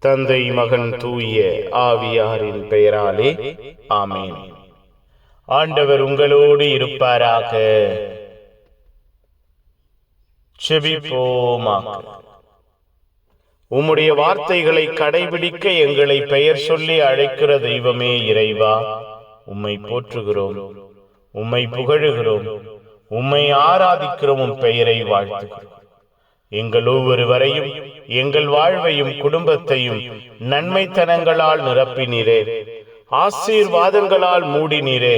தந்தை, மகன், தூய ஆவியாரின் பெயராலே ஆமென். ஆண்டவர் உங்களோடு இருப்பாராக. செபிப்போமாக. உம்முடைய வார்த்தைகளை கடைபிடிக்க எங்களை பெயர் சொல்லி அழைக்கிற தெய்வமே இறைவா, உம்மை போற்றுகிறோம், உம்மை புகழுகிறோம், உம்மை ஆராதிக்கிறோம், உம் பெயரை வாழ்த்துகிறோம். எங்கள் ஒவ்வொருவரையும், எங்கள் வாழ்வையும் குடும்பத்தையும் நன்மைத்தனங்களால் நிரப்பினீரே, ஆசீர்வாதங்களால் மூடினீரே,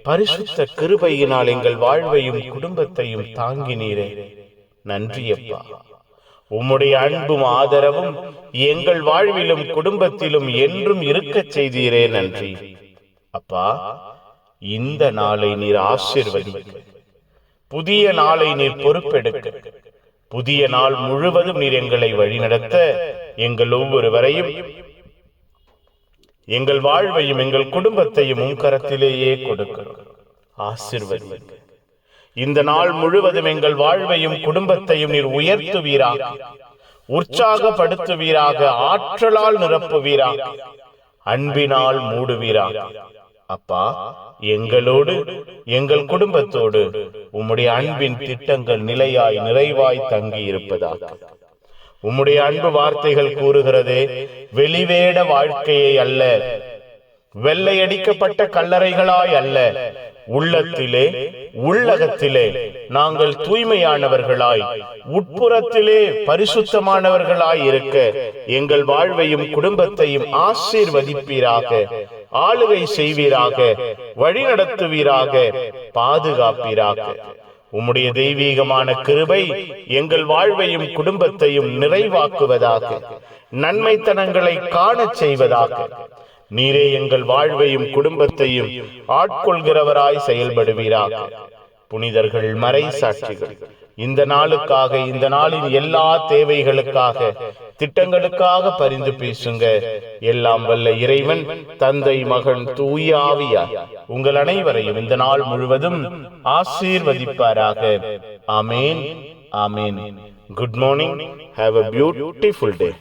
பரிசுத்த கிருபையினால் எங்கள் வாழ்வையும் குடும்பத்தையும் தாங்கினீரே. நன்றி அப்பா. உம்முடைய அன்பும் ஆதரவும் எங்கள் வாழ்விலும் குடும்பத்திலும் என்றும் இருக்கச் செய்தீரே. நன்றி அப்பா. இந்த நாளை நீர் ஆசீர்வதிக்க, புதிய நாளை நீர் பொறுப்பெடுக்க, புதிய நாள் முழுவதும் நீர் எங்களை வழிநடத்த, எங்கள் ஒவ்வொருவரையும், எங்கள் வாழ்வையும் எங்கள் குடும்பத்தையும் உன் கரத்திலேயே கொடுக்க ஆசீர்வதிக்க. இந்த நாள் முழுவதும் எங்கள் வாழ்வையும் குடும்பத்தையும் நீர் உயர்த்துவீராக, உற்சாகப்படுத்துவீராக, ஆற்றலால் நிரப்புவீராக, அன்பினால் மூடுவீராக. அப்பா, எங்களோடு எங்கள் குடும்பத்தோடு உம்முடைய அன்பின் திட்டங்கள் நிலையாய் நிறைவாய் தங்கி இருப்பதாக. உம்முடைய அன்பு வார்த்தைகள் கூறுகிறதே, வெளிவேட வாழ்க்கையை அல்ல, வெள்ளையடிக்கப்பட்ட கல்லறைகளாய் அல்ல, உள்ளத்திலே உள்ளகத்திலே நாங்கள் தூய்மையானவர்களாய், உட்புறத்திலே பரிசுத்தமானவர்களாய் இருக்க எங்கள் வாழ்வையும் குடும்பத்தையும் ஆசீர்வதிப்பீராக, ஆளுகை செய்வீராக, வழிநடத்துவீராக, பாதுகாப்பீராக. உம்முடைய தெய்வீகமான கிருபை எங்கள் வாழ்வையும் குடும்பத்தையும் நிறைவாக்குவதாக, நன்மைத்தனங்களை காணச் செய்வதாக. நீரே எங்கள் வாழ்வையும் குடும்பத்தையும் ஆட்கொள்கிறவராய் செயல்படுவீராக. புனிதர்கள், மறை சாட்சிகள், இந்த நாளுக்காக, இந்த நாளின் எல்லா தேவைகளுக்காக, திட்டங்களுக்காக பரிந்து பேசுங்க. எல்லாம் வல்ல இறைவன், தந்தை, மகன், தூய ஆவியார் உங்கள் அனைவரையும் இந்த நாள் முழுவதும் ஆசீர்வதிப்பாராக. ஆமேன், ஆமேன். Good morning. Have a beautiful day.